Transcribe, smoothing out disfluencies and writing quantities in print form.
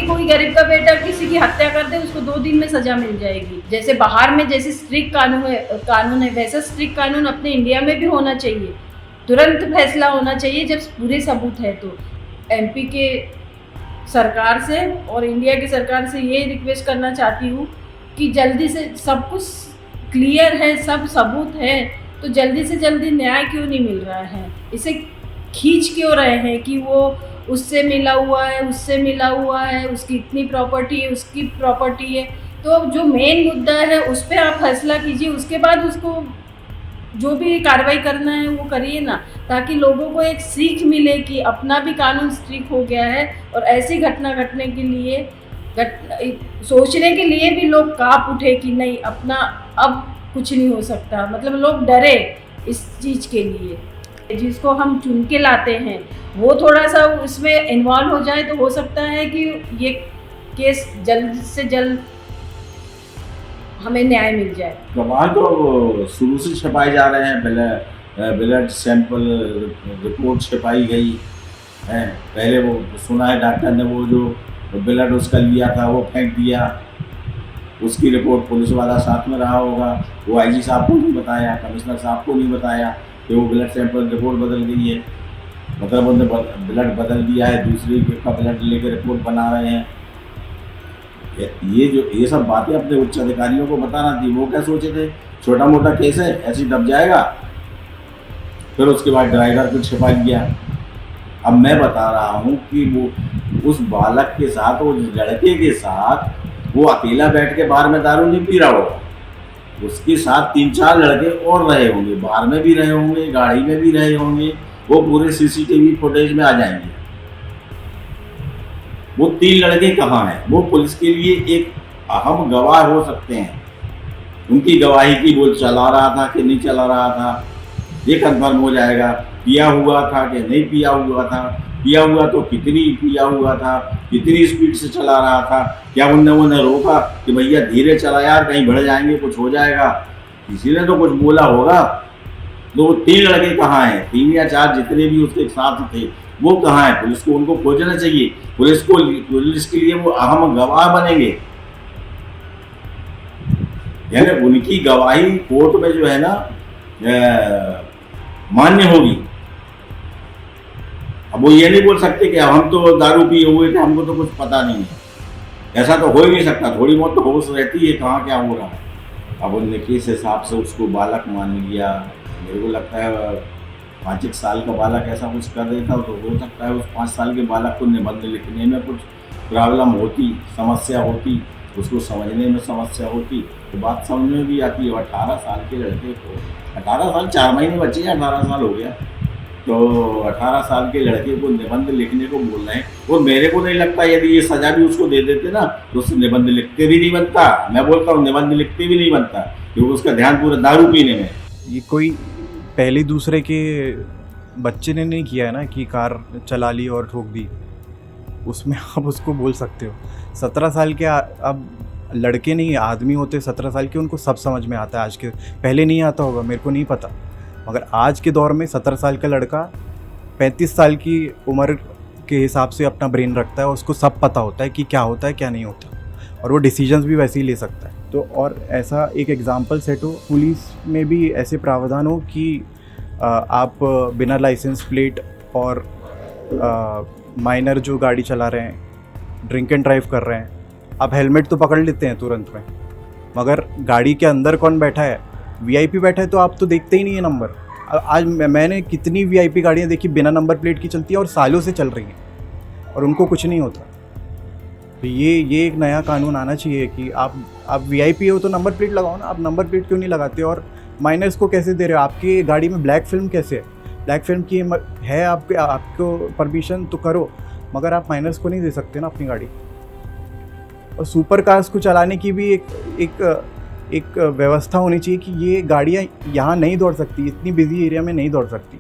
कोई गरीब का बेटा किसी की हत्या कर दे, उसको 2 दिन में सजा मिल जाएगी। जैसे बाहर में जैसे स्ट्रिक्ट कानून है वैसा स्ट्रिक्ट कानून अपने इंडिया में भी होना चाहिए। तुरंत फैसला होना चाहिए जब पूरे सबूत है तो। एमपी के सरकार से और इंडिया की सरकार से ये रिक्वेस्ट करना चाहती हूँ कि जल्दी से सब कुछ क्लियर है, सब सबूत है, तो जल्दी से जल्दी न्याय क्यों नहीं मिल रहा है? इसे खींच क्यों रहे हैं कि वो उससे मिला हुआ है, उससे मिला हुआ है, उसकी इतनी प्रॉपर्टी है, उसकी प्रॉपर्टी है। तो जो मेन मुद्दा है उस पर आप फैसला कीजिए, उसके बाद उसको जो भी कार्रवाई करना है वो करिए ना, ताकि लोगों को एक सीख मिले कि अपना भी कानून स्ट्रिक्ट हो गया है और ऐसी घटना घटने के लिए सोचने के लिए भी लोग कांप उठे कि नहीं, अपना अब कुछ नहीं हो सकता। मतलब लोग डरे इस चीज़ के लिए। जिसको हम चुन के लाते हैं वो थोड़ा सा उसमें इन्वॉल्व हो जाए तो हो सकता है कि ये केस जल्द से जल्द हमें न्याय मिल जाए। गवाह तो शुरू से छपाए जा रहे हैं, ब्लड सैंपल रिपोर्ट छपाई गई है। पहले वो सुना है डॉक्टर ने वो जो ब्लड उसका लिया था वो फेंक दिया, उसकी रिपोर्ट पुलिस वाला साथ में रहा होगा, वो आईजी साहब को नहीं बताया, कमिश्नर साहब को नहीं बताया कि वो ब्लड सैंपल रिपोर्ट बदल गई है। मतलब उन्होंने ब्लड बदल दिया है, दूसरी का ब्लड लेकर रिपोर्ट बना रहे हैं। ये सब बातें अपने उच्च अधिकारियों को बताना थी। वो क्या सोचे थे, छोटा मोटा केस है ऐसे दब जाएगा। फिर उसके बाद ड्राइवर को छिपा लिया। अब मैं बता रहा हूँ कि वो उस बालक के साथ, उस लड़के के साथ वो अकेला बैठ के बार में दारू नहीं पी रहा होगा, उसके साथ 3-4 लड़के और रहे होंगे, बार में भी रहे होंगे, गाड़ी में भी रहे होंगे। वो पूरे सीसीटीवी फुटेज में आ जाएंगे। वो 3 लड़के कहाँ हैं? वो पुलिस के लिए एक अहम गवाह हो सकते हैं। उनकी गवाही की वो चला रहा था कि नहीं चला रहा था, ये कंफर्म हो जाएगा। पिया हुआ था कि नहीं पिया हुआ था, पिया हुआ तो कितनी पिया हुआ था, कितनी स्पीड से चला रहा था, क्या उन्हें रोका कि भैया धीरे चला यार, कहीं बढ़ जाएंगे, कुछ हो जाएगा, किसी ने तो कुछ बोला होगा। तो वो 3 लड़के कहाँ हैं? 3 या 4 जितने भी उसके साथ थे वो कहाँ है? पुलिस को उनको खोजना चाहिए। पुलिस के लिए वो अहम गवाह बनेंगे, यानी उनकी गवाही कोर्ट में जो है ना मान्य होगी। अब वो ये नहीं बोल सकते कि हम तो दारू पिए हुए थे, हमको तो कुछ पता नहीं है। ऐसा तो हो ही नहीं सकता, थोड़ी बहुत तो होश रहती है कहाँ क्या हो रहा है। अब उनने किस हिसाब से उसको बालक मान लिया, मेरे को लगता है 5-1 साल का बालक ऐसा कुछ कर देता तो हो सकता है उस 5 साल के बालक को निबंध लिखने में कुछ प्रॉब्लम होती, समस्या होती, उसको समझने में समस्या होती। तो बात समझ में भी आती है। 18 साल के लड़के को, 18 साल 4 महीने बच्चे हैं, 18 साल हो गया, तो 18 साल के लड़के को निबंध लिखने को बोल रहे हैं। और मेरे को नहीं लगता यदि ये सजा भी उसको दे देते ना तो उससे निबंध लिखते भी नहीं बनता। मैं बोलता हूँ निबंध लिखते भी नहीं बनता, क्योंकि उसका ध्यान पूरा दारू पीने में। ये कोई पहले दूसरे के बच्चे ने नहीं किया है ना कि कार चला ली और ठोक दी, उसमें आप उसको बोल सकते हो। 17 साल के अब लड़के नहीं, आदमी होते 17 साल के, उनको सब समझ में आता है। आज के पहले नहीं आता होगा, मेरे को नहीं पता, मगर आज के दौर में 17 साल का लड़का 35 साल की उम्र के हिसाब से अपना ब्रेन रखता है, उसको सब पता होता है कि क्या होता है क्या नहीं होता, और वो डिसीजंस भी वैसे ही ले सकता है। तो और ऐसा एक एग्जांपल सेट हो, पुलिस में भी ऐसे प्रावधान हो कि आप बिना लाइसेंस प्लेट और माइनर जो गाड़ी चला रहे हैं, ड्रिंक एंड ड्राइव कर रहे हैं, आप हेलमेट तो पकड़ लेते हैं तुरंत में, मगर गाड़ी के अंदर कौन बैठा है, वीआईपी बैठा है, तो आप तो देखते ही नहीं है नंबर। आज मैंने कितनी वीआईपी गाड़ियाँ देखी बिना नंबर प्लेट की चलती है और सालों से चल रही हैं और उनको कुछ नहीं होता। तो ये एक नया कानून आना चाहिए कि आप वीआईपी हो तो नंबर प्लेट लगाओ ना। आप नंबर प्लेट क्यों नहीं लगाते? और माइनर्स को कैसे दे रहे हो? आपकी गाड़ी में ब्लैक फिल्म कैसे है? ब्लैक फिल्म की है आपको परमिशन तो करो, मगर आप माइनर्स को नहीं दे सकते ना अपनी गाड़ी। और सुपर कार्स को चलाने की भी एक व्यवस्था होनी चाहिए कि ये गाड़ियाँ यहाँ नहीं दौड़ सकती, इतनी बिजी एरिया में नहीं दौड़ सकती।